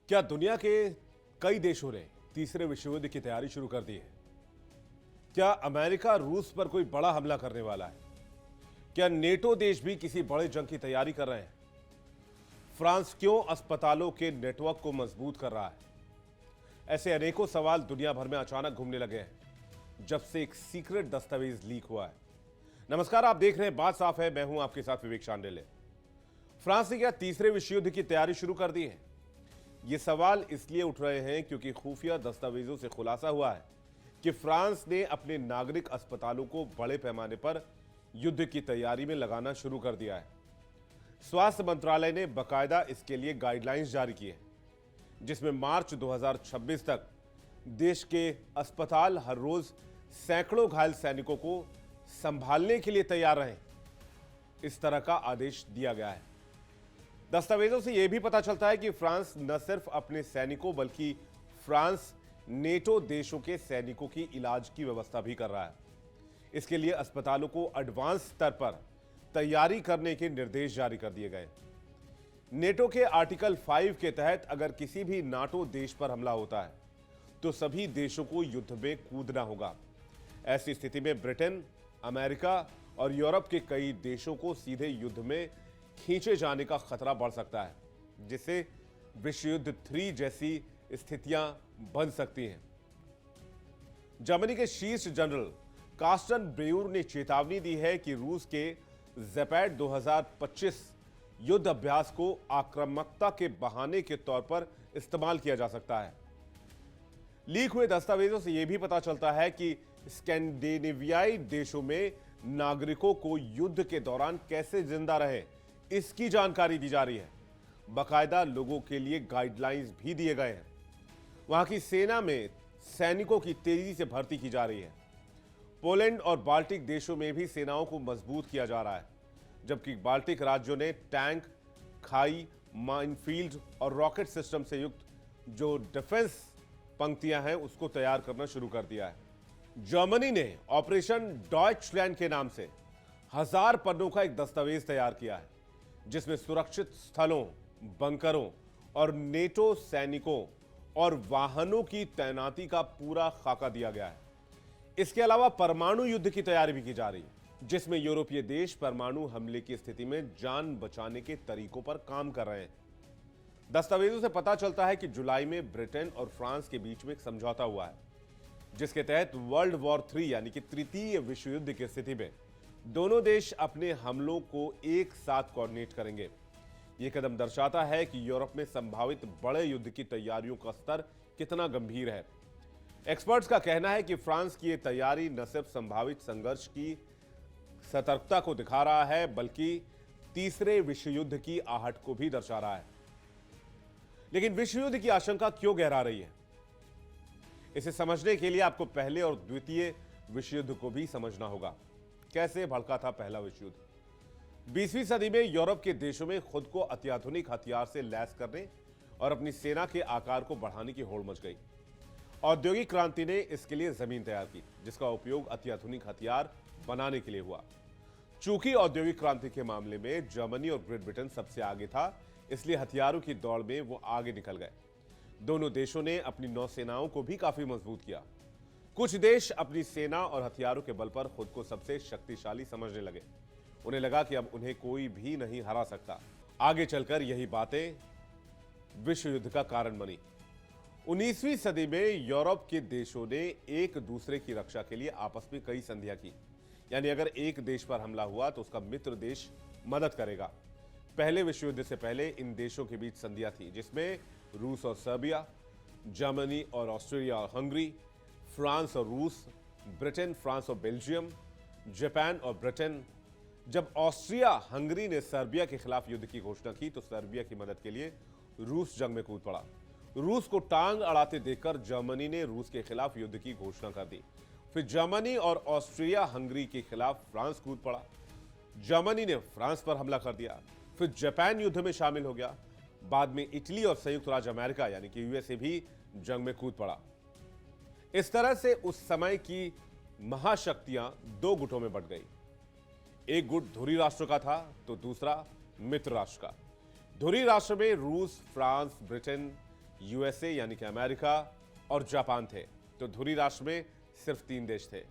क्या दुनिया के कई देशों ने तीसरे विश्व युद्ध की तैयारी शुरू कर दी है? क्या अमेरिका रूस पर कोई बड़ा हमला करने वाला है? क्या नेटो देश भी किसी बड़े जंग की तैयारी कर रहे हैं? फ्रांस क्यों अस्पतालों के नेटवर्क को मजबूत कर रहा है? ऐसे अनेकों सवाल दुनिया भर में अचानक घूमने लगे हैं जब से एक सीक्रेट दस्तावेज लीक हुआ है। नमस्कार, आप देख रहे हैं बात साफ है। मैं हूं आपके साथ विवेक शांडिल्य। फ्रांस ने क्या तीसरे विश्व युद्ध की तैयारी शुरू कर दी है? ये सवाल इसलिए उठ रहे हैं क्योंकि खुफिया दस्तावेजों से खुलासा हुआ है कि फ्रांस ने अपने नागरिक अस्पतालों को बड़े पैमाने पर युद्ध की तैयारी में लगाना शुरू कर दिया है। स्वास्थ्य मंत्रालय ने बकायदा इसके लिए गाइडलाइंस जारी की है, जिसमें मार्च 2026 तक देश के अस्पताल हर रोज सैकड़ों घायल सैनिकों को संभालने के लिए तैयार रहें, इस तरह का आदेश दिया गया है। दस्तावेजों से यह भी पता चलता है कि फ्रांस न सिर्फ अपने सैनिकों बल्कि फ्रांस नेटो देशों के सैनिकों की इलाज की व्यवस्था भी कर रहा है। इसके लिए अस्पतालों को एडवांस स्तर पर तैयारी करने के निर्देश जारी कर दिए गए। नेटो के आर्टिकल 5 के तहत अगर किसी भी नाटो देश पर हमला होता है तो सभी देशों को युद्ध में कूदना होगा। ऐसी स्थिति में ब्रिटेन, अमेरिका और यूरोप के कई देशों को सीधे युद्ध में खींचे जाने का खतरा बढ़ सकता है, जिससे विश्व युद्ध 3 जैसी स्थितियां बन सकती हैं। जर्मनी के शीर्ष जनरल कार्स्टन ब्रेउर ने चेतावनी दी है कि रूस के ज़ेपैड 2025 युद्ध अभ्यास को आक्रामकता के बहाने के तौर पर इस्तेमाल किया जा सकता है। लीक हुए दस्तावेजों से यह भी पता चलता है कि स्कैंडिनेवियाई देशों में नागरिकों को युद्ध के दौरान कैसे जिंदा रहे, इसकी जानकारी दी जा रही है। बाकायदा लोगों के लिए गाइडलाइंस भी दिए गए हैं। वहां की सेना में सैनिकों की तेजी से भर्ती की जा रही है। पोलैंड और बाल्टिक देशों में भी सेनाओं को मजबूत किया जा रहा है, जबकि बाल्टिक राज्यों ने टैंक, खाई, माइनफील्ड और रॉकेट सिस्टम से युक्त जो डिफेंस पंक्तियां हैं उसको तैयार करना शुरू कर दिया है। जर्मनी ने ऑपरेशन डॉयचलैंड के नाम से 1000 पन्नों का एक दस्तावेज तैयार किया है, जिसमें सुरक्षित स्थलों, बंकरों और नेटो सैनिकों और वाहनों की तैनाती का पूरा खाका दिया गया है। इसके अलावा परमाणु युद्ध की तैयारी भी की जा रही है, जिसमें यूरोपीय देश परमाणु हमले की स्थिति में जान बचाने के तरीकों पर काम कर रहे हैं। दस्तावेजों से पता चलता है कि जुलाई में ब्रिटेन और फ्रांस के बीच में एक समझौता हुआ है, जिसके तहत वर्ल्ड वॉर 3 यानी कि तृतीय विश्व युद्ध की स्थिति में दोनों देश अपने हमलों को एक साथ कोऑर्डिनेट करेंगे। यह कदम दर्शाता है कि यूरोप में संभावित बड़े युद्ध की तैयारियों का स्तर कितना गंभीर है। एक्सपर्ट्स का कहना है कि फ्रांस की यह तैयारी न सिर्फ संभावित संघर्ष की सतर्कता को दिखा रहा है, बल्कि तीसरे विश्व युद्ध की आहट को भी दर्शा रहा है। लेकिन विश्व युद्ध की आशंका क्यों गहरा रही है? इसे समझने के लिए आपको पहले और द्वितीय विश्व युद्ध को भी समझना होगा। कैसे भड़का था पहला विश्व युद्ध? 20वीं सदी में यूरोप के देशों में खुद को अत्याधुनिक हथियार से लैस करने और अपनी सेना के आकार को बढ़ाने की होड़ मच गई। औद्योगिक क्रांति ने इसके लिए जमीन तैयार की, जिसका उपयोग अत्याधुनिक हथियार बनाने के लिए हुआ। चूंकि औद्योगिक क्रांति के मामले में जर्मनी और ग्रेट ब्रिटेन सबसे आगे था, इसलिए हथियारों की दौड़ में वो आगे निकल गए। दोनों देशों ने अपनी नौसेनाओं को भी काफी मजबूत किया। कुछ देश अपनी सेना और हथियारों के बल पर खुद को सबसे शक्तिशाली समझने लगे। उन्हें लगा कि अब उन्हें कोई भी नहीं हरा सकता। आगे चलकर यही बातें विश्व युद्ध का कारण बनी। 19वीं सदी में यूरोप के देशों ने एक दूसरे की रक्षा के लिए आपस में कई संधियां की। यानी अगर एक देश पर हमला हुआ तो उसका मित्र देश मदद करेगा। पहले विश्व युद्ध से पहले इन देशों के बीच संधियां थी, जिसमें रूस और सर्बिया, जर्मनी और ऑस्ट्रेलिया और हंगरी, फ्रांस और रूस, ब्रिटेन, फ्रांस और बेल्जियम, जापान और ब्रिटेन। जब ऑस्ट्रिया हंगरी ने सर्बिया के खिलाफ युद्ध की घोषणा की तो सर्बिया की मदद के लिए रूस जंग में कूद पड़ा। रूस को टांग अड़ाते देखकर जर्मनी ने रूस के खिलाफ युद्ध की घोषणा कर दी। फिर जर्मनी और ऑस्ट्रिया हंगरी के खिलाफ फ्रांस कूद पड़ा। जर्मनी ने फ्रांस पर हमला कर दिया। फिर जापान युद्ध में शामिल हो गया। बाद में इटली और संयुक्त राज्य अमेरिका यानी कि यूएसए भी जंग में कूद पड़ा। इस तरह से उस समय की महाशक्तियां दो गुटों में बंट गई। एक गुट धुरी राष्ट्र का था तो दूसरा मित्र राष्ट्र का। धुरी राष्ट्र में रूस, फ्रांस, ब्रिटेन यूएसए यानी कि अमेरिका और जापान थे, तो धुरी राष्ट्र में सिर्फ 3 देश थे,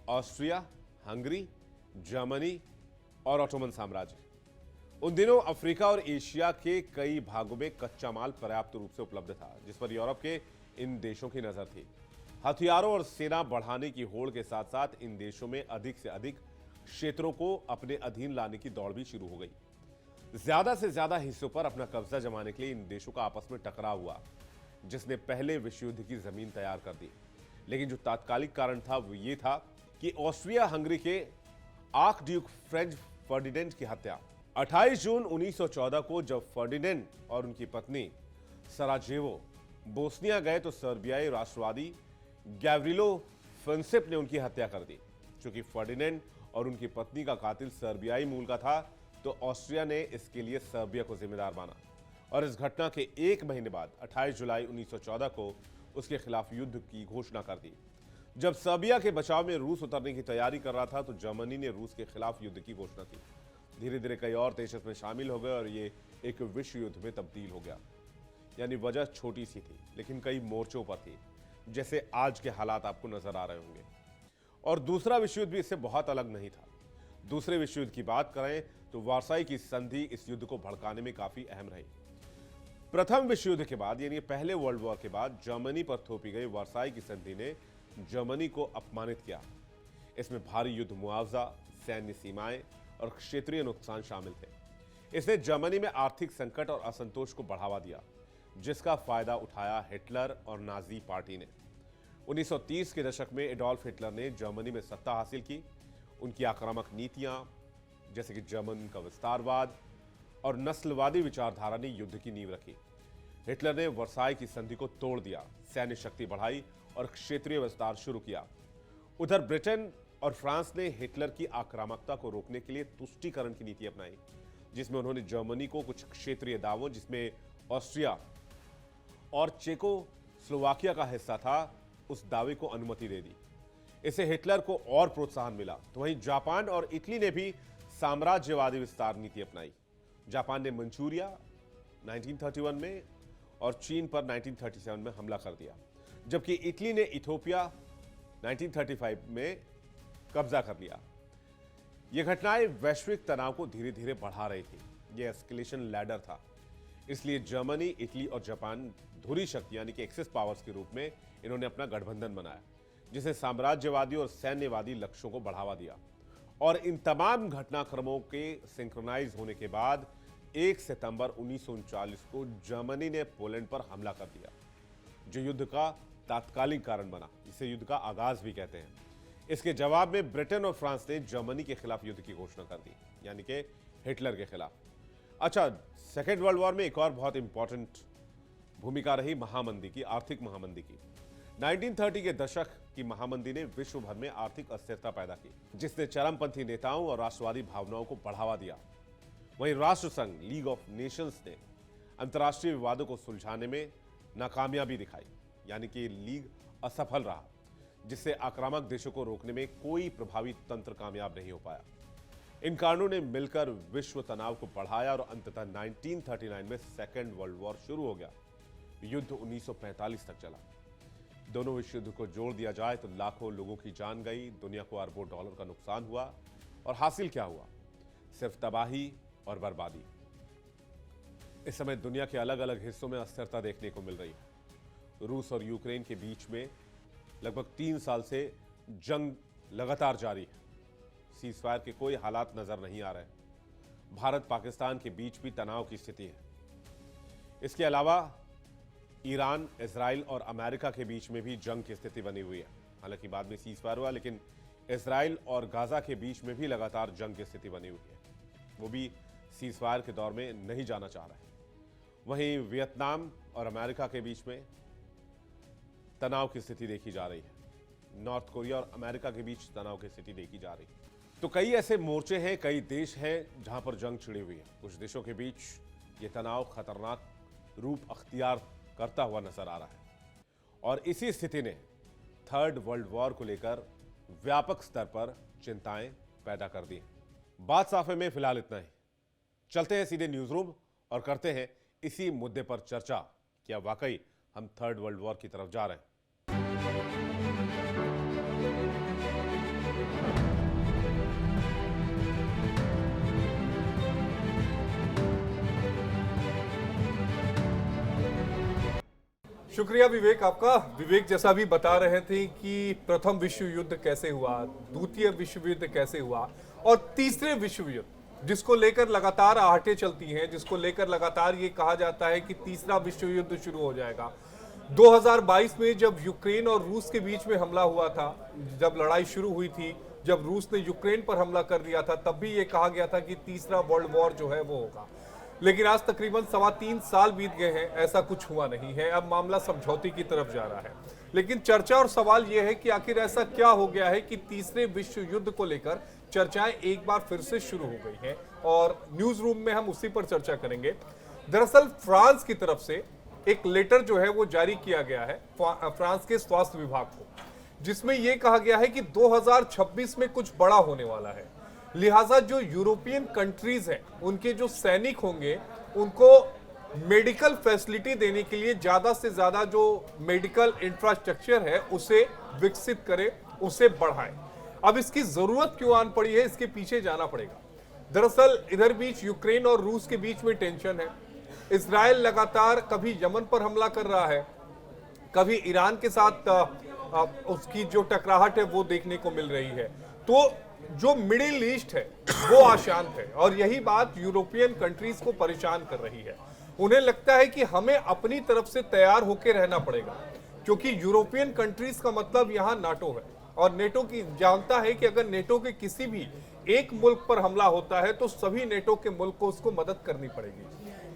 ऑस्ट्रिया, हंगरी, जर्मनी और ऑटोमन साम्राज्य। उन दिनों अफ्रीका और एशिया के कई भागों में कच्चा माल पर्याप्त रूप से उपलब्ध था, जिस पर यूरोप के इन देशों की नजर थी। हथियारों और सेना बढ़ाने की होड़ के साथ साथ इन देशों में अधिक से अधिक क्षेत्रों को अपने अधीन लाने की दौड़ भी शुरू हो गई। ज्यादा से ज्यादा हिस्सों पर अपना कब्जा जमाने के लिए इन देशों का आपस में टकराव हुआ, जिसने पहले विश्व युद्ध की जमीन तैयार कर दी। लेकिन जो तात्कालिक कारण था वो ये था कि ऑस्ट्रिया हंगरी के आर्क ड्यूक फ्रेंच फर्डिनेंड की हत्या 28 जून 1914 को जब फर्डिनेंड और उनकी पत्नी सराजेवो बोस्निया गए तो सर्बियाई राष्ट्रवादी गैव्रिलो फ्रिंसिप ने उनकी हत्या कर दी। चूंकि फर्डिनेंड और उनकी पत्नी का कातिल सर्बियाई मूल का था, तो ऑस्ट्रिया ने इसके लिए सर्बिया को जिम्मेदार माना और इस घटना के 1 महीने बाद 28 जुलाई 1914 को उसके खिलाफ युद्ध की घोषणा कर दी। जब सर्बिया के बचाव में रूस उतरने की तैयारी कर रहा था, तो जर्मनी ने रूस के खिलाफ युद्ध की घोषणा की। धीरे धीरे कई और देश इसमें शामिल हो गए और ये एक विश्व युद्ध में तब्दील हो गया। यानी वजह छोटी सी थी, लेकिन कई मोर्चों पर थी, जैसे आज के हालात आपको नजर आ रहे होंगे। और दूसरा विश्व युद्ध भी इससे बहुत अलग नहीं था। दूसरे विश्व युद्ध की बात करें तो वार्साई की संधि इस युद्ध को भड़काने में काफी अहम रही। प्रथम विश्व युद्ध के बाद यानी पहले वर्ल्ड वॉर के बाद जर्मनी पर थोपी गई वार्साई की संधि ने जर्मनी को अपमानित किया। इसमें भारी युद्ध मुआवजा, सैन्य सीमाएं और क्षेत्रीय नुकसान शामिल थे। इसने जर्मनी में आर्थिक संकट और असंतोष को बढ़ावा दिया, जिसका फायदा उठाया हिटलर और नाजी पार्टी ने। 1930 के दशक में एडोल्फ हिटलर ने जर्मनी में सत्ता हासिल की। उनकी आक्रामक नीतियां, जैसे कि जर्मन का विस्तारवाद और नस्लवादी विचारधारा ने युद्ध की नींव रखी। हिटलर ने वर्साई की संधि को तोड़ दिया, सैन्य शक्ति बढ़ाई और क्षेत्रीय विस्तार शुरू किया। उधर ब्रिटेन और फ्रांस ने हिटलर की आक्रामकता को रोकने के लिए तुष्टीकरण की नीति अपनाई, जिसमें उन्होंने जर्मनी को कुछ क्षेत्रीय दावों, जिसमें ऑस्ट्रिया और चेकोस्लोवाकिया का हिस्सा था, उस दावे को अनुमति दे दी। इससे हिटलर को और प्रोत्साहन मिला। तो वहीं जापान और इटली ने भी साम्राज्यवादी विस्तार नीति अपनाई। जापान ने मंचूरिया 1931 में और चीन पर 1937 में हमला कर दिया, जबकि इटली ने इथोपिया 1935 में कब्जा कर लिया। यह घटनाएं वैश्विक तनाव को धीरे धीरे बढ़ा रही थी। यह एस्केलेशन लैडर था। इसलिए जर्मनी, इटली और जापान धुरी शक्ति यानी कि एक्सिस पावर्स के रूप में इन्होंने अपना गठबंधन बनाया, जिसने साम्राज्यवादी और सैन्यवादी लक्ष्यों को बढ़ावा दिया। और इन तमाम घटनाक्रमों के सिंक्रोनाइज होने के बाद 1 सितंबर 1939 को जर्मनी ने पोलैंड पर हमला कर दिया, जो युद्ध का तात्कालिक कारण बना। इसे युद्ध का आगाज भी कहते हैं। इसके जवाब में ब्रिटेन और फ्रांस ने जर्मनी के खिलाफ युद्ध की घोषणा कर दी, यानी कि हिटलर के खिलाफ। अच्छा, सेकेंड वर्ल्ड वॉर में एक और बहुत इंपॉर्टेंट भूमिका रही महामंदी की, आर्थिक महामंदी की। 1930 के दशक की महामंदी ने विश्व भर में आर्थिक अस्थिरता पैदा की, जिसने चरमपंथी नेताओं और राष्ट्रवादी भावनाओं को बढ़ावा दिया। वहीं राष्ट्र संघ, लीग ऑफ नेशंस ने अंतर्राष्ट्रीय विवादों को सुलझाने में नाकामयाबी दिखाई, यानी कि लीग असफल रहा, जिससे आक्रामक देशों को रोकने में कोई प्रभावी तंत्र कामयाब नहीं हो पाया। इन कारणों ने मिलकर विश्व तनाव को बढ़ाया और अंततः 1939 में सेकेंड वर्ल्ड वॉर शुरू हो गया। युद्ध 1945 तक चला। दोनों विश्व युद्ध को जोड़ दिया जाए तो लाखों लोगों की जान गई, दुनिया को अरबों डॉलर का नुकसान हुआ और हासिल क्या हुआ? सिर्फ तबाही और बर्बादी। इस समय दुनिया के अलग अलग हिस्सों में अस्थिरता देखने को मिल रही है। रूस और यूक्रेन के बीच में लगभग 3 साल से जंग लगातार जारी है। सीजफायर के कोई हालात नजर नहीं आ रहे। भारत पाकिस्तान के बीच भी तनाव की स्थिति है। इसके अलावा ईरान, इजराइल और अमेरिका के बीच में भी जंग की स्थिति बनी हुई है। हालांकि बाद में सीजफायर हुआ, लेकिन इजराइल और गाजा के बीच में भी लगातार जंग की स्थिति बनी हुई है। वो भी सीजफायर के दौर में नहीं जाना चाह रहे। वहीं वियतनाम और अमेरिका के बीच में तनाव की स्थिति देखी जा रही है। नॉर्थ कोरिया और अमेरिका के बीच तनाव की स्थिति देखी जा रही है। तो कई ऐसे मोर्चे हैं, कई देश हैं जहां पर जंग छिड़ी हुई है। कुछ देशों के बीच ये तनाव खतरनाक रूप अख्तियार करता हुआ नजर आ रहा है और इसी स्थिति ने थर्ड वर्ल्ड वॉर को लेकर व्यापक स्तर पर चिंताएं पैदा कर दी। बात साफ है में फिलहाल इतना ही। चलते हैं सीधे न्यूज रूम और करते हैं इसी मुद्दे पर चर्चा। क्या वाकई हम थर्ड वर्ल्ड वॉर की तरफ जा रहे हैं। शुक्रिया विवेक आपका। विवेक जैसा भी बता रहे थे कि प्रथम विश्व युद्ध कैसे हुआ, द्वितीय विश्व युद्ध कैसे हुआ और तीसरे विश्व युद्ध जिसको लेकर लगातार आहटें चलती हैं, जिसको लेकर लगातार ये कहा जाता है कि तीसरा विश्व युद्ध शुरू हो जाएगा। 2022 में जब यूक्रेन और रूस के बीच में हमला हुआ था, जब लड़ाई शुरू हुई थी, जब रूस ने यूक्रेन पर हमला कर दिया था, तब भी ये कहा गया था कि तीसरा वर्ल्ड वॉर जो है वो होगा। लेकिन आज तकरीबन 3.25 साल बीत गए हैं, ऐसा कुछ हुआ नहीं है। अब मामला समझौते की तरफ जा रहा है। लेकिन चर्चा और सवाल यह है कि आखिर ऐसा क्या हो गया है कि तीसरे विश्व युद्ध को लेकर चर्चाएं एक बार फिर से शुरू हो गई हैं और न्यूज रूम में हम उसी पर चर्चा करेंगे। दरअसल फ्रांस की तरफ से एक लेटर जो है वो जारी किया गया है फ्रांस के स्वास्थ्य विभाग को, जिसमें यह कहा गया है कि 2026 में कुछ बड़ा होने वाला है। लिहाजा जो यूरोपियन कंट्रीज हैं, उनके जो सैनिक होंगे, उनको मेडिकल फैसिलिटी देने के लिए ज्यादा से ज्यादा जो मेडिकल इंफ्रास्ट्रक्चर है उसे विकसित करे, उसे बढ़ाए। अब इसकी जरूरत क्यों आन पड़ी है, इसके पीछे जाना पड़ेगा। दरअसल इधर बीच यूक्रेन और रूस के बीच में टेंशन है। इजराइल लगातार कभी यमन पर हमला कर रहा है, कभी ईरान के साथ उसकी जो टकराहट है वो देखने को मिल रही है। तो जो मिडिल ईस्ट है वो अशांत है और यही बात यूरोपियन कंट्रीज को परेशान कर रही है। उन्हें लगता है कि हमें अपनी तरफ से तैयार होकर रहना पड़ेगा, क्योंकि यूरोपियन कंट्रीज का मतलब यहाँ नाटो है और नेटो की जानता है कि अगर नेटो के किसी भी एक मुल्क पर हमला होता है तो सभी नेटो के मुल्क को उसको मदद करनी पड़ेगी।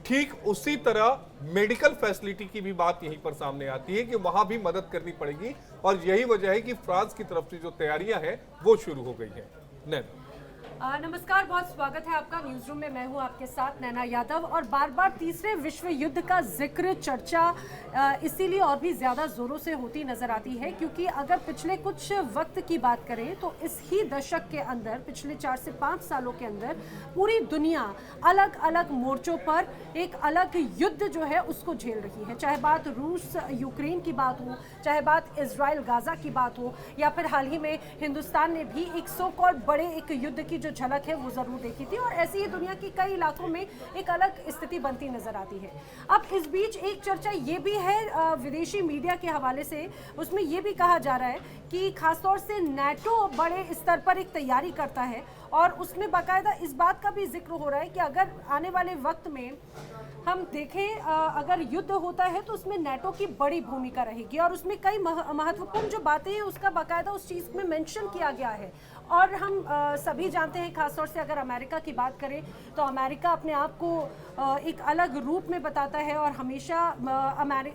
ठीक उसी तरह मेडिकल फैसिलिटी की भी बात यहीं पर सामने आती है कि वहां भी मदद करनी पड़ेगी और यही वजह है कि फ्रांस की तरफ से जो तैयारियां हैं वो शुरू हो गई हैं। नैना, नमस्कार, बहुत स्वागत है आपका न्यूज रूम में। मैं हूं आपके साथ नैना यादव और बार बार तीसरे विश्व युद्ध का जिक्र, चर्चा इसीलिए और भी ज्यादा जोरों से होती नजर आती है क्योंकि अगर पिछले कुछ वक्त की बात करें तो इस ही दशक के अंदर, पिछले 4 से 5 सालों के अंदर पूरी दुनिया अलग अलग मोर्चों पर एक अलग युद्ध जो है उसको झेल रही है। चाहे बात रूस यूक्रेन की बात हो, चाहे बात इजराइल गाजा की बात हो, या फिर हाल ही में हिंदुस्तान ने भी एक सो कॉल्ड बड़े एक युद्ध की झलक है वो जरूर देखी थी और ऐसी ही दुनिया की कई इलाकों में एक अलग स्थिति बनती नजर आती है। अब इस बीच एक चर्चा ये भी है विदेशी मीडिया के हवाले से, उसमें ये भी कहा जा रहा है कि खासतौर से नाटो बड़े स्तर पर एक तैयारी करता है और उसमें बाकायदा इस बात का भी जिक्र हो रहा है कि अगर आने वाले वक्त में हम देखें अगर युद्ध होता है तो उसमें नाटो की बड़ी भूमिका रहेगी और उसमें कई महत्वपूर्ण जो बातें हैं उसका बाकायदा उस चीज़ में मेंशन किया गया है। और हम सभी जानते हैं, खासतौर से अगर अमेरिका की बात करें तो अमेरिका अपने आप को एक अलग रूप में बताता है और हमेशा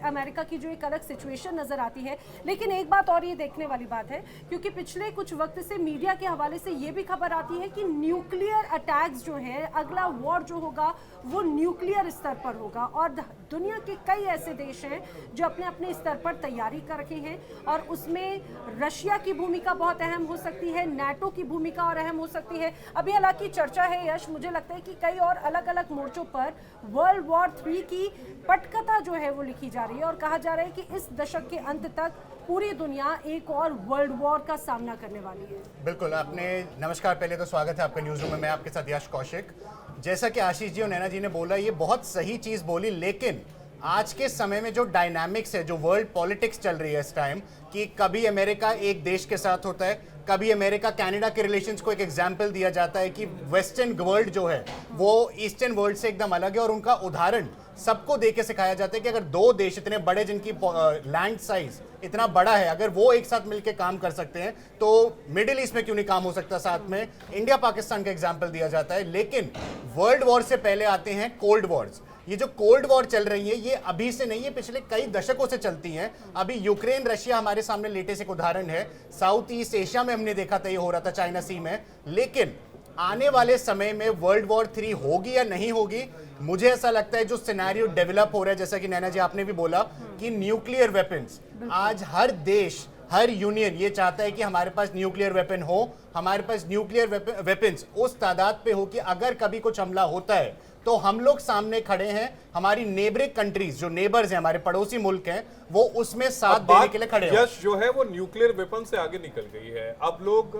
अमेरिका की जो एक अलग सिचुएशन नज़र आती है। लेकिन एक बात और ये देखने वाली बात है, क्योंकि पिछले कुछ वक्त से मीडिया के हवाले से ये भी खबर आती है कि न्यूक्लियर अटैक्स जो है, अगला वॉर जो होगा वो न्यूक्लियर स्तर पर होगा और दुनिया के कई ऐसे देश हैं जो अपने अपने स्तर पर तैयारी कर रखे हैं और उसमें रशिया की भूमिका बहुत अहम हो सकती है, नाटो की भूमिका और अहम हो सकती है। अभी हालांकि चर्चा है यश, मुझे लगता है कि कई और अलग अलग मोर्चों पर वर्ल्ड वॉर 3 की पटकथा जो है वो लिखी जा रही है और कहा जा रहा है कि इस दशक के अंत तक पूरी दुनिया एक और वर्ल्ड वॉर का सामना करने वाली है। बिल्कुल, आपने नमस्कार, पहले तो स्वागत है आपका न्यूज रूम में। मैं आपके साथ यश कौशिक। जैसा कि आशीष जी और नैना जी ने बोला, ये बहुत सही चीज बोली, लेकिन आज के समय में जो डायनामिक्स है, जो वर्ल्ड पॉलिटिक्स चल रही है इस टाइम, कि कभी अमेरिका एक देश के साथ होता है, कभी अमेरिका कनाडा के रिलेशंस को एक एग्जाम्पल दिया जाता है कि वेस्टर्न वर्ल्ड जो है वो ईस्टर्न वर्ल्ड से एकदम अलग है और उनका उदाहरण सबको देके सिखाया जाता है कि अगर दो देश इतने बड़े, जिनकी लैंड साइज इतना बड़ा है, अगर वो एक साथ मिलकर काम कर सकते हैं तो मिडिल ईस्ट में क्यों नहीं काम हो सकता। साथ में इंडिया पाकिस्तान का एग्जाम्पल दिया जाता है। लेकिन वर्ल्ड वॉर से पहले आते हैं कोल्ड वॉर्स। ये जो कोल्ड वॉर चल रही है ये अभी से नहीं है, पिछले कई दशकों से चलती हैं। अभी यूक्रेन रशिया हमारे सामने लेटेस्ट एक उदाहरण है। साउथ ईस्ट एशिया में हमने देखा था ये हो रहा था, चाइना सी में। लेकिन आने वाले समय में वर्ल्ड वॉर 3 होगी या नहीं होगी, मुझे ऐसा लगता है जो सिनेरियो डेवलप हो रहा है, जैसा कि नैना जी आपने भी बोला कि न्यूक्लियर वेपन्स, आज हर देश, हर यूनियन ये चाहता है कि हमारे पास न्यूक्लियर वेपन हो, हमारे पास न्यूक्लियर वेपन्स उस तादाद पे हो कि अगर कभी कुछ हमला होता है तो हम लोग सामने खड़े हैं, हमारी नेबरिंग कंट्रीज जो नेबर्स हैं, हमारे पड़ोसी मुल्क हैं, वो उसमें साथ देने के लिए खड़े हैं। यश जो है वो न्यूक्लियर वेपन से आगे निकल गई है। अब लोग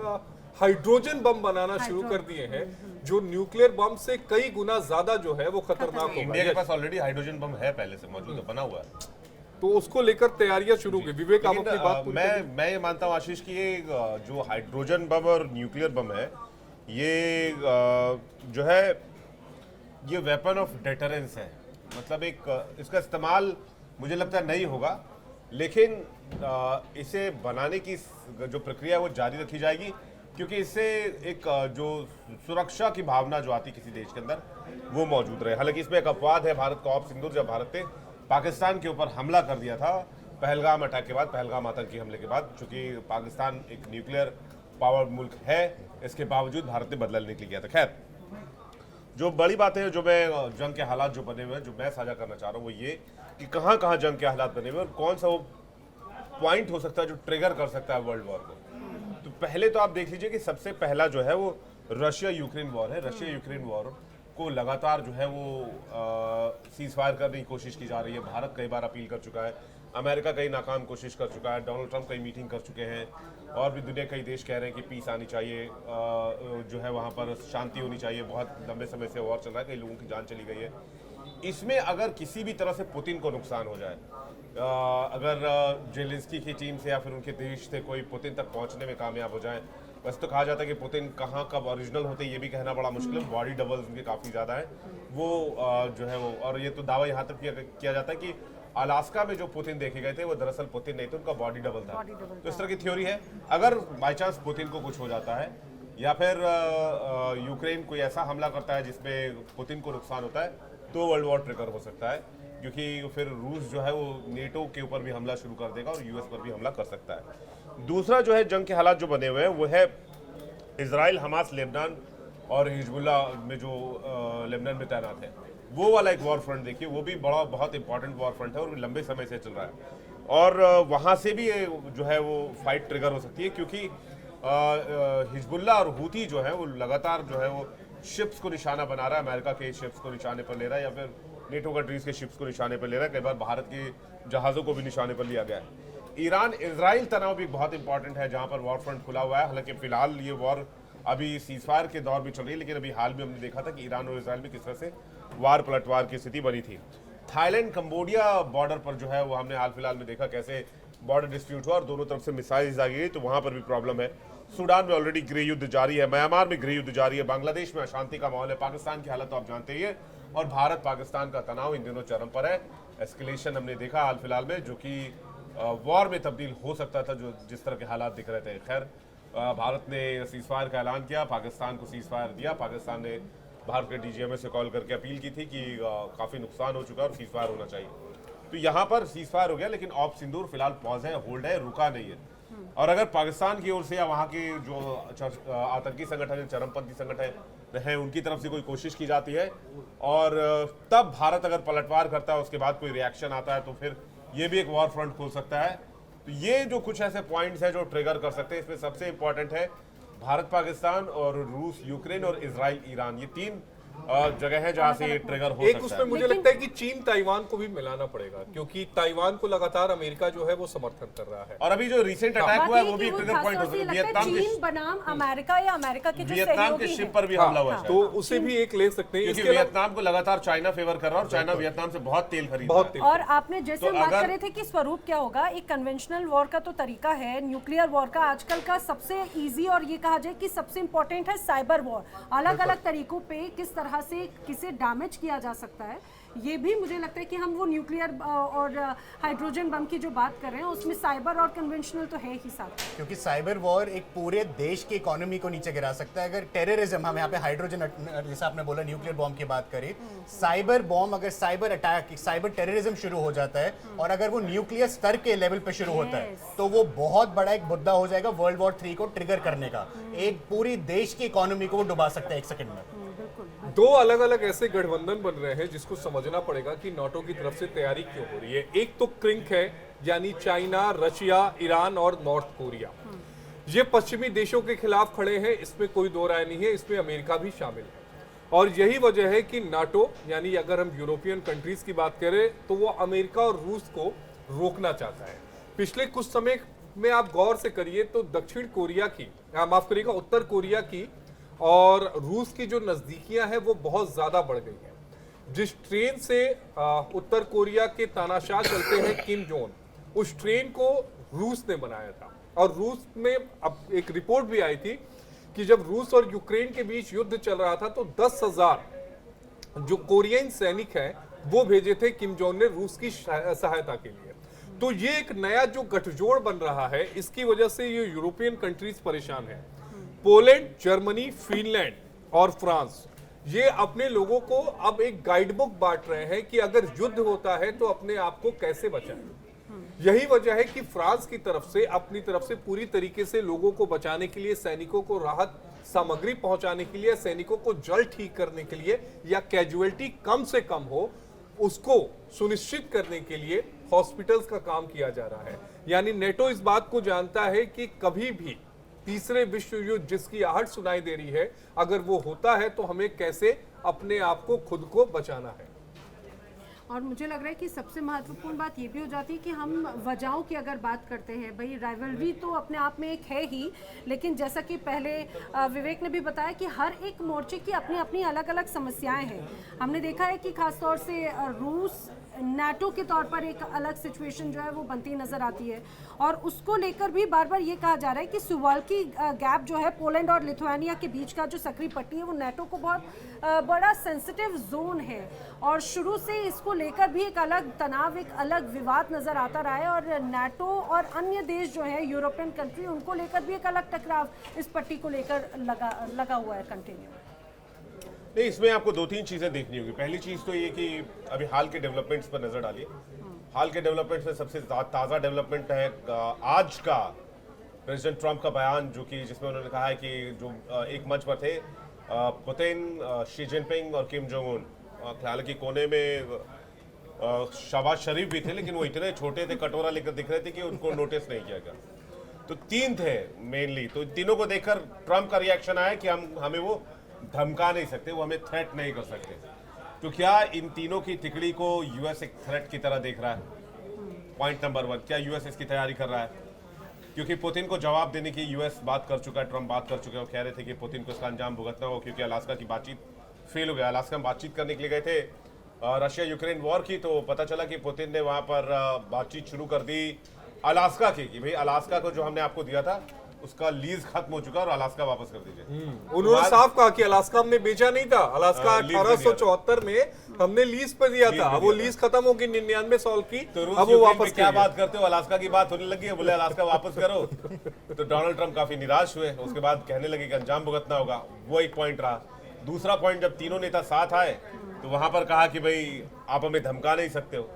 हाइड्रोजन बम बनाना शुरू कर दिए हैं, जो न्यूक्लियर बम से कई गुना ज्यादा जो है वो खतरनाक इंडिया के होगा। पास ऑलरेडी हाइड्रोजन बम है, पहले से मौजूद है, बना हुआ है। तो उसको लेकर तैयारियां शुरू की। विवेक, आप लेकिन, अपनी बात पूरी करिए। मैं ये मानता हूँ आशीष की ये जो हाइड्रोजन बम और न्यूक्लियर बम है, ये जो है ये वेपन ऑफ डेटरेंस है। मतलब एक इसका इस्तेमाल मुझे लगता है नहीं होगा, लेकिन इसे बनाने की जो प्रक्रिया है वो जारी रखी जाएगी, क्योंकि इससे एक जो सुरक्षा की भावना जो आती किसी देश के अंदर वो मौजूद रहे। हालांकि इसमें एक अपवाद है भारत का, ऑप सिंधु, जब भारत ने पाकिस्तान के ऊपर हमला कर दिया था पहलगाम अटैक के बाद, पहलगाम आतंकी हमले के बाद। चूंकि पाकिस्तान एक न्यूक्लियर पावर मुल्क है, इसके बावजूद भारत ने बदला लेने के लिए किया था। खैर, जो बड़ी बात है, जो मैं जंग के हालात जो बने हुए हैं, जो मैं साझा करना चाह रहा हूँ वो ये कि कहाँ कहाँ जंग के हालात बने हुए हैं और कौन सा वो पॉइंट हो सकता है जो ट्रिगर कर सकता है वर्ल्ड वॉर को। तो पहले तो आप देख लीजिए कि सबसे पहला जो है वो रशिया यूक्रेन वॉर है। रशिया यूक्रेन वॉर को लगातार जो है वो सीज फायर करने की कोशिश की जा रही है। भारत कई बार अपील कर चुका है, अमेरिका कई नाकाम कोशिश कर चुका है, डोनाल्ड ट्रंप कई मीटिंग कर चुके हैं, और भी दुनिया कई देश कह रहे हैं कि पीस आनी चाहिए, जो है वहाँ पर शांति होनी चाहिए। बहुत लंबे समय से वॉर चल रहा है, कई लोगों की जान चली गई है। इसमें अगर किसी भी तरह से पुतिन को नुकसान हो जाए, अगर जेलेंस्की की टीम से या फिर उनके देश से कोई पुतिन तक पहुंचने में कामयाब हो जाए, वैसे तो कहा जाता है कि पुतिन कहाँ कब ओरिजिनल होते हैं ये भी कहना बड़ा मुश्किल है। बॉडी डबल्स उनके काफ़ी ज़्यादा है वो, जो है वो, और ये तो दावा यहाँ तक किया जाता है कि अलास्का में जो पुतिन देखे गए थे वो दरअसल पुतिन नहीं थे, उनका बॉडी डबल था। तो इस तरह की थ्योरी है। अगर बाई चांस पुतिन को कुछ हो जाता है या फिर यूक्रेन कोई ऐसा हमला करता है जिसमें पुतिन को नुकसान होता है, तो वर्ल्ड वॉर ट्रिगर हो सकता है, क्योंकि फिर रूस जो है वो नेटो के ऊपर भी हमला शुरू कर देगा और यूएस पर भी हमला कर सकता है। दूसरा जो है जंग के हालात जो बने हुए हैं वो है इजराइल, हमास, लेबनान और हिजबुल्ला में जो लेबनान में तैनात है, वो वाला एक वॉर फ्रंट देखिए, वो भी बड़ा बहुत इंपॉर्टेंट वॉर फ्रंट है और लंबे समय से चल रहा है। और वहाँ से भी जो है वो फाइट ट्रिगर हो सकती है, क्योंकि हिजबुल्ला और हूती जो है वो लगातार जो है वो शिप्स को निशाना बना रहा है, अमेरिका के शिप्स को निशाने पर ले रहा है या फिर नेटो कंट्रीज के शिप्स को निशाने पर ले रहा है। कई बार भारत के जहाज़ों को भी निशाने पर लिया गया है। ईरान इजराइल तनाव भी बहुत इंपॉर्टेंट है, जहाँ पर वॉर फ्रंट खुला हुआ है। हालांकि फिलहाल ये वॉर अभी सीजफायर के दौर में चल रही है, लेकिन अभी हाल में हमने देखा था कि ईरान और इजराइल में किस तरह से वार पलटवार की स्थिति बनी थी। थाईलैंड कंबोडिया बॉर्डर पर जो है वो हमने हाल फिलहाल में देखा कैसे बॉर्डर डिस्प्यूट हुआ और दोनों तरफ से मिसाइल्स आ गई, तो वहां पर भी प्रॉब्लम है। सूडान में ऑलरेडी गृह युद्ध जारी है, म्यांमार में गृह युद्ध जारी है, बांग्लादेश में अशांति का माहौल है, पाकिस्तान की हालत तो आप जानते ही है, और भारत पाकिस्तान का तनाव इन दिनों चरम पर है। एस्केलेशन हमने देखा हाल फिलहाल में, जो कि वॉर में तब्दील हो सकता था, जो जिस तरह के हालात दिख रहे थे। खैर, भारत ने सीजफायर का ऐलान किया, पाकिस्तान को सीजफायर दिया। पाकिस्तान ने भारत के डीजीएमए से कॉल करके अपील की थी कि काफ़ी नुकसान हो चुका है और सीजफायर होना चाहिए। तो यहाँ पर सीजफायर हो गया, लेकिन ऑप सिंदूर फिलहाल पॉज है, होल्ड है, रुका नहीं है। और अगर पाकिस्तान की ओर से या वहाँ के जो आतंकी संगठन, चरमपंथी संगठन है, उनकी तरफ से कोई कोशिश की जाती है और तब भारत अगर पलटवार करता है, उसके बाद कोई रिएक्शन आता है, तो फिर ये भी एक वॉर फ्रंट खोल सकता है। तो ये जो कुछ ऐसे पॉइंट्स हैं जो ट्रिगर कर सकते हैं, इसमें सबसे इंपॉर्टेंट है भारत पाकिस्तान और रूस यूक्रेन और इजराइल ईरान, ये तीन जगह है जहां से ये ट्रिगर हो एक सकता उसमें है। मुझे लगता है कि चीन ताइवान को भी मिलाना पड़ेगा, क्योंकि ताइवान को लगातार अमेरिका जो है वो समर्थन कर रहा है। और अभी जो रिसेंट अटैक हुआ है वो भी एक ट्रिगर पॉइंट हो सकता है। वियतनाम चीन बनाम अमेरिका या अमेरिका के जो वियतनाम के सहयोगी शिप हैं। पर भी हमला हुआ है, तो उसे भी एक ले सकते हैं। क्योंकि इसके अलावा वियतनाम को लगातार चाइना फेवर कर रहा है और चाइना वियतनाम से बहुत तेल खरीद रहा बहुत है। तेल। और आपने जैसे तो हम बात अगर- कर रहे थे कि स्वरूप क्या होगा, एक कन्वेंशनल वॉर का तो तरीका है, न्यूक्लियर वॉर का आजकल का सबसे इजी और ये कहा जाए कि सबसे इंपॉर्टेंट है साइबर वॉर। अलग अलग तरीकों पे किस तरह से किसे डैमेज किया जा सकता है, ये भी मुझे लगता है कि हम वो न्यूक्लियर और हाइड्रोजन बम की जो बात कर रहे हैं उसमें साइबर और कन्वेंशनल तो है ही साथ। क्योंकि साइबर वॉर एक पूरे देश की इकोनॉमी को नीचे गिरा सकता है। अगर टेररिज्म, हम यहाँ पे हाइड्रोजन, जैसे आपने बोला न्यूक्लियर बॉम्ब की बात करी, साइबर बॉम्ब, अगर साइबर अटैक, साइबर टेररिज्म शुरू हो जाता है और अगर वो न्यूक्लियर स्तर के लेवल पे शुरू होता है, तो वो बहुत बड़ा एक मुद्दा हो जाएगा वर्ल्ड वॉर 3 को ट्रिगर करने का। एक पूरी देश की इकोनॉमी को वो डुबा सकता है एक सेकंड में। दो अलग अलग ऐसे गठबंधन बन रहे हैं जिसको समझना पड़ेगा कि नाटो की तरफ से तैयारी क्यों हो रही है। एक तो क्रिंक है, यानी चाइना, रशिया, ईरान और नॉर्थ कोरिया। ये पश्चिमी देशों के खिलाफ खड़े हैं, इसमें कोई दो राय नहीं है, इसमें अमेरिका भी शामिल है। और यही वजह है कि नाटो यानी अगर हम यूरोपियन कंट्रीज की बात करें तो वो अमेरिका और रूस को रोकना चाहता है। पिछले कुछ समय में आप गौर से करिए तो दक्षिण कोरिया की, माफ करिएगा, उत्तर कोरिया की और रूस की जो नजदीकियां हैं वो बहुत ज्यादा बढ़ गई है। जिस ट्रेन से उत्तर कोरिया के तानाशाह चलते हैं किम जोंग, उस ट्रेन को रूस ने बनाया था। और रूस में अब एक रिपोर्ट भी आई थी कि जब रूस और यूक्रेन के बीच युद्ध चल रहा था तो 10,000 जो कोरियन सैनिक हैं वो भेजे थे किम जोंग ने रूस की सहायता के लिए। तो ये एक नया जो गठजोड़ बन रहा है, इसकी वजह से ये यूरोपियन कंट्रीज परेशान है। पोलैंड, जर्मनी, फिनलैंड और फ्रांस ये अपने लोगों को अब एक गाइड बुक बांट रहे हैं कि अगर युद्ध होता है तो अपने आप को कैसे बचाएं। यही वजह है कि फ्रांस की तरफ से अपनी तरफ से पूरी तरीके से लोगों को बचाने के लिए, सैनिकों को राहत सामग्री पहुंचाने के लिए, सैनिकों को जल्द ठीक करने के लिए या कैजुअलिटी कम से कम हो उसको सुनिश्चित करने के लिए हॉस्पिटल्स का काम किया जा रहा है। यानी नेटो इस बात को जानता है कि कभी भी तीसरे विश्व युद्ध जिसकी आहट सुनाई दे रही है, अगर वो होता है तो हमें कैसे अपने आप को, खुद को बचाना है। और मुझे लग रहा है कि सबसे महत्वपूर्ण बात ये भी हो जाती है कि हम वजहों की अगर बात करते हैं, भाई राइवलरी तो अपने आप में एक है ही, लेकिन जैसा कि पहले विवेक ने भी बताया कि हर एक मोर्चे की अपनी अपनी अलग अलग समस्याएं हैं। हमने देखा है कि खासतौर से रूस नाटो के तौर पर एक अलग सिचुएशन जो है वो बनती नजर आती है, और उसको लेकर भी बार बार ये कहा जा रहा है कि सुवाल्की गैप जो है पोलैंड और लिथुआनिया के बीच का जो सक्रिय पट्टी है वो नाटो को बहुत बड़ा सेंसिटिव जोन है, और शुरू से इसको लेकर भी एक अलग तनाव, एक अलग विवाद नजर आता रहा है। और नाटो और अन्य देश जो है यूरोपियन कंट्री, उनको लेकर भी एक अलग टकराव इस पट्टी को लेकर लगा हुआ है कंटिन्यू। नहीं, इसमें आपको दो तीन चीजें देखनी होगी। पहली चीज तो ये कि अभी हाल के डेवलपमेंट्स पर नजर डालिए। हाल के डेवलपमेंट्स में सबसे ताजा डेवलपमेंट है आज का प्रेसिडेंट ट्रंप का बयान, जो कि जिसमें उन्होंने कहा है कि जो एक मंच पर थे पुतिन, शी जिनपिंग और किम जोंग उन, हालांकि कोने में शहबाज शरीफ भी थे, लेकिन वो इतने छोटे थे, कटोरा लेकर दिख रहे थे कि उनको नोटिस नहीं किया गया। तो तीन थे मेनली, तो तीनों को देखकर ट्रंप का रिएक्शन आया कि हमें वो धमका नहीं सकते, वो हमें थ्रेट नहीं कर सकते। तो क्या इन तीनों की तिकड़ी को यूएस एक थ्रेट की तरह देख रहा है? पॉइंट नंबर 1, क्या यूएस इसकी तैयारी कर रहा है? क्योंकि पुतिन को जवाब देने की यूएस बात कर चुका है, ट्रंप बात कर चुके हैं। वो कह रहे थे कि पुतिन को इसका अंजाम भुगतना हो, क्योंकि अलास्का की बातचीत फेल हो गया। अलास्का में बातचीत करने के लिए गए थे रशिया यूक्रेन वॉर की, तो पता चला कि पुतिन ने वहां पर बातचीत शुरू कर दी अलास्का की, कि भाई अलास्का को जो हमने आपको दिया था उसका लीज खत्म हो चुका और अलास्का वापस कर दीजिए। उन्होंने साफ कहा कि अलास्का हमने बेचा नहीं था, अलास्का 1874 में हमने लीज पे दिया था, अब वो लीज खत्म होगी 99 साल की, तो अब वो वापस क्या बात करते हो, अलास्का की बात होने लगी है, बोले अलास्का वापस करो। तो डोनाल्ड ट्रंप काफी निराश हुए, उसके बाद कहने लगे कि अंजाम भुगतना होगा। वो एक पॉइंट रहा। दूसरा पॉइंट, जब तीनों नेता साथ आए तो वहां पर कहा कि भाई आप हमें धमका नहीं सकते हो,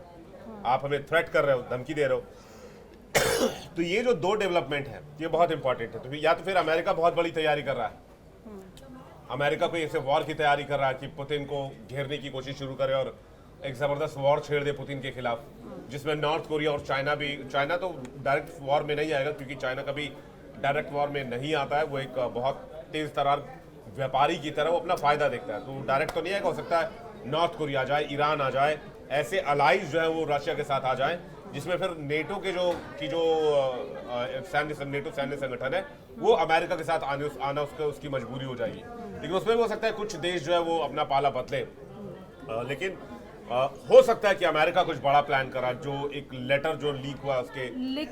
आप हमें थ्रेट कर रहे हो, धमकी दे रहे हो। तो ये जो दो डेवलपमेंट है ये बहुत इंपॉर्टेंट है। तो या तो फिर अमेरिका बहुत बड़ी तैयारी कर रहा है, अमेरिका कोई ऐसे वॉर की तैयारी कर रहा है कि पुतिन को घेरने की कोशिश शुरू करे और एक जबरदस्त वॉर छेड़ दे पुतिन के खिलाफ, जिसमें नॉर्थ कोरिया और चाइना भी, चाइना तो डायरेक्ट वॉर में नहीं आएगा क्योंकि चाइना कभी डायरेक्ट वॉर में नहीं आता है, वो एक बहुत तेज तरार व्यापारी की तरह वो अपना फायदा देखता है, तो डायरेक्ट तो नहीं आएगा। हो सकता है नॉर्थ कोरिया आ जाए, ईरान आ जाए, ऐसे अलाइज जो है वो रशिया के साथ आ जाए, जिसमें फिर नेटो के जो नेटो सैन्य संगठन है वो अमेरिका के साथ आना उसकी मजबूरी हो जाएगी। लेकिन उसमें भी हो सकता है कुछ देश जो है वो अपना पाला बदले, लेकिन हो सकता है कि अमेरिका कुछ बड़ा प्लान करा, जो एक लेटर जो लीक हुआ उसके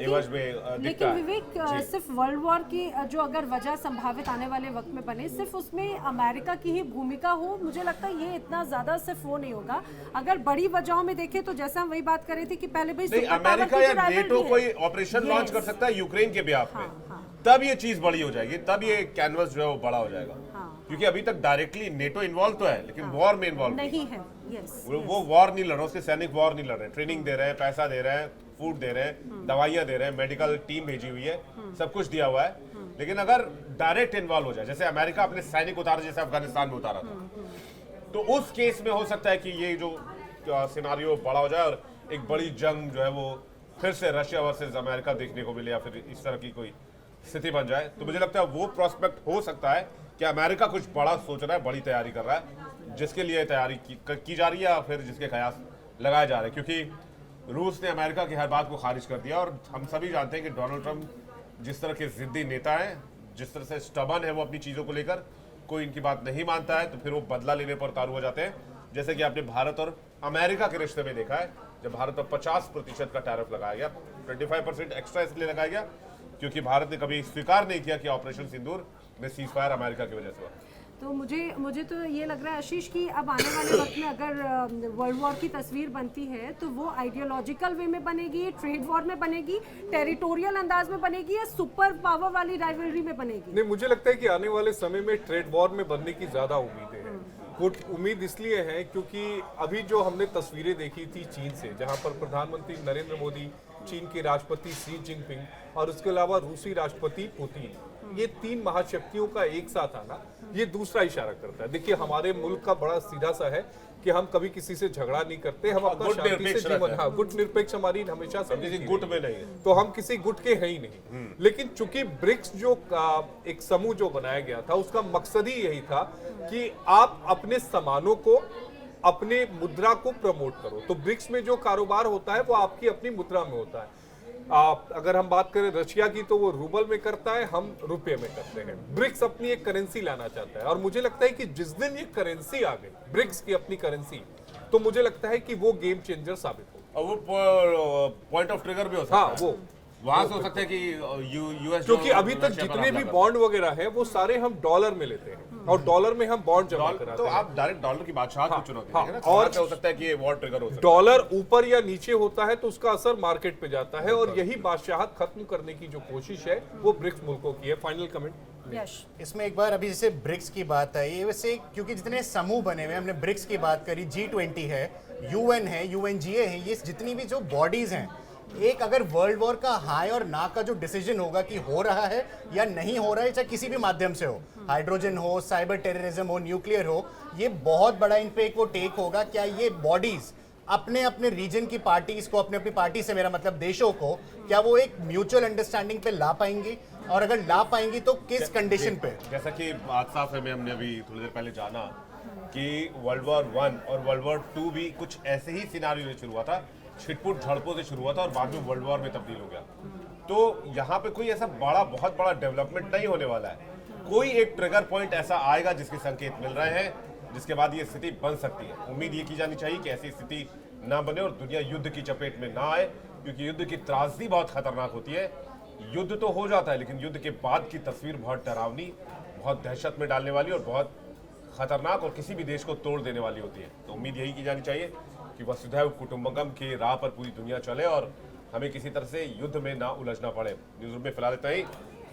एवज में दिखता लेकिन है। विवेक, सिर्फ वर्ल्ड वॉर की जो अगर वजह संभावित आने वाले वक्त में बने, सिर्फ उसमें अमेरिका की ही भूमिका हो, मुझे लगता है ये इतना ज्यादा सिर्फ वो नहीं होगा। अगर बड़ी वजहों में देखें तो जैसा हम वही बात कर रहे थे कि पहले भाई नहीं, अमेरिका या नेटो कोई ऑपरेशन लॉन्च कर सकता है यूक्रेन के बेहाफ पे, तब ये चीज बड़ी हो जाएगी, तब ये कैनवस जो है वो बड़ा हो जाएगा। क्योंकि अभी तक डायरेक्टली नेटो इन्वॉल्व तो है, लेकिन वॉर में इन्वॉल्व नहीं है। यस, वो वॉर नहीं लड़ रहे, उसके सैनिक वॉर नहीं लड़ रहे, ट्रेनिंग दे रहे हैं, पैसा दे रहे हैं, फूड दे रहे हैं, दवाइयां दे रहे हैं, मेडिकल टीम भेजी हुई है, सब कुछ दिया हुआ है। लेकिन अगर डायरेक्ट इन्वॉल्व हो जाए, जैसे अमेरिका अपने सैनिक उतारा, जैसे अफगानिस्तान में उतारा था, तो उस केस में हो सकता है कि ये जो सिनारियो बड़ा हो जाए और एक बड़ी जंग जो है वो फिर से रशिया वर्सेस अमेरिका देखने को मिले, या फिर इस तरह की कोई स्थिति बन जाए। तो मुझे लगता है वो प्रोस्पेक्ट हो सकता है कि अमेरिका कुछ बड़ा सोच रहा है, बड़ी तैयारी कर रहा है, जिसके लिए तैयारी की जा रही है या फिर जिसके कयास लगाए जा रहे हैं, क्योंकि रूस ने अमेरिका की हर बात को खारिज कर दिया और हम सभी जानते हैं कि डोनाल्ड ट्रंप जिस तरह के जिद्दी नेता हैं, जिस तरह से स्टबन है वो अपनी चीज़ों को लेकर, कोई इनकी बात नहीं मानता है तो फिर वो बदला लेने पर उतारू हो जाते हैं। जैसे कि आपने भारत और अमेरिका के रिश्ते में देखा है, जब भारत पर 50% का टैरिफ लगाया गया, 25% एक्स्ट्रा इसलिए लगाया गया क्योंकि भारत ने कभी स्वीकार नहीं किया कि ऑपरेशन सिंदूर में सीज फायर अमेरिका की वजह से हुआ। तो मुझे तो ये लग रहा है आशीष कि अब आने वाले वक्त में अगर वर्ल्ड वॉर की तस्वीर बनती है तो वो आइडियोलॉजिकल वे में बनेगी, ट्रेड वॉर में बनेगी, टेरिटोरियल अंदाज में बनेगी या सुपर पावर वाली राइवलरी में बनेगी? नहीं, मुझे लगता है कि आने वाले समय में ट्रेड वॉर में बनने की ज्यादा उम्मीदें हैं। वो उम्मीद इसलिए है क्योंकि अभी जो हमने तस्वीरें देखी थी चीन से, जहां पर प्रधानमंत्री नरेंद्र मोदी, चीन के राष्ट्रपति शी जिनपिंग और उसके अलावा रूसी राष्ट्रपति पुतिन, ये 3 महाशक्तियों का एक साथ आना, ये दूसरा इशारा करता है। देखिए, हमारे मुल्क का बड़ा सीधा सा है कि हम कभी किसी से झगड़ा नहीं करते, हम अपना शांति से जीवन, हाँ, गुट निरपेक्ष हमारी हमेशा से किसी गुट में नहीं है, तो हम किसी गुट के हैं ही नहीं। लेकिन चूंकि ब्रिक्स जो एक समूह जो बनाया गया था, उसका मकसद ही यही था कि आप अपने सामानों को, अपने मुद्रा को प्रमोट करो। तो ब्रिक्स में जो कारोबार होता है वो आपकी अपनी मुद्रा में होता है। अगर हम बात करें रशिया की तो वो रूबल में करता है, हम रुपये में करते हैं। ब्रिक्स अपनी एक करेंसी लाना चाहता है और मुझे लगता है कि जिस दिन ये करेंसी आ गई, ब्रिक्स की अपनी करेंसी, तो मुझे लगता है कि वो गेम चेंजर साबित होगा। और वो पॉइंट ऑफ ट्रिगर भी हो सकता है। हाँ, वो वहां से हो सकता है कि यूएस, क्योंकि अभी तक जितने भी बॉन्ड वगैरह हैं वो सारे हम डॉलर में लेते हैं और डॉलर में हम बॉन्ड जमा कराते हैं। तो आप डायरेक्ट डॉलर की बादशाह को चुनौती देंगे ना, और हो सकता है कि ये वॉर ट्रिगर हो सकता है। डॉलर ऊपर या नीचे होता है तो उसका असर मार्केट पे जाता है और यही बादशाहत खत्म करने की जो कोशिश है वो ब्रिक्स मुल्कों की है। फाइनल कमेंट यश, इसमें एक बार अभी जैसे ब्रिक्स की बात आई, वैसे क्योंकि जितने समूह बने हुए हैं, हमने ब्रिक्स की बात करी, G20 है, UN है, UNGA है, ये जितनी भी जो बॉडीज हैं, एक अगर वर्ल्ड वॉर का हाई और ना का जो डिसीजन होगा कि हो रहा है या नहीं हो रहा है, चाहे किसी भी माध्यम से हो, हाइड्रोजन हो, साइबर टेररिज्म हो, न्यूक्लियर हो, ये बहुत बड़ा इन पे एक वो टेक होगा। क्या ये बॉडीज अपने अपने रीजन की पार्टीज को, अपने अपनी पार्टी से मेरा मतलब देशों को, क्या वो एक म्यूचुअल अंडरस्टैंडिंग पे ला पाएंगी, और अगर ला पाएंगी तो किस कंडीशन पे? जैसा कि बात साफ है, हमने अभी थोड़ी देर पहले जाना कि वर्ल्ड वॉर 1 और वर्ल्ड वॉर 2 भी कुछ ऐसे ही सिनारियो से शुरू हुआ था, छिटपुट झड़पों से शुरू हुआ था और बाद में वर्ल्ड वॉर में तब्दील हो गया। तो यहाँ पे कोई ऐसा बहुत बड़ा डेवलपमेंट नहीं होने वाला है। कोई एक ट्रिगर पॉइंट ऐसा आएगा जिसके संकेत मिल रहे हैं, जिसके बाद ये स्थिति बन सकती है। उम्मीद ये की जानी चाहिए कि ऐसी स्थिति ना बने और दुनिया युद्ध की चपेट में ना आए, क्योंकि युद्ध की त्रासदी बहुत खतरनाक होती है। युद्ध तो हो जाता है, लेकिन युद्ध के बाद की तस्वीर बहुत डरावनी, बहुत दहशत में डालने वाली और बहुत खतरनाक और किसी भी देश को तोड़ देने वाली होती है। तो उम्मीद यही की जानी चाहिए कि वसुधैव कुटुंबकम के राह पर पूरी दुनिया चले और हमें किसी तरह से युद्ध में ना उलझना पड़े। न्यूज़ रूम में फिलहाल इतना ही।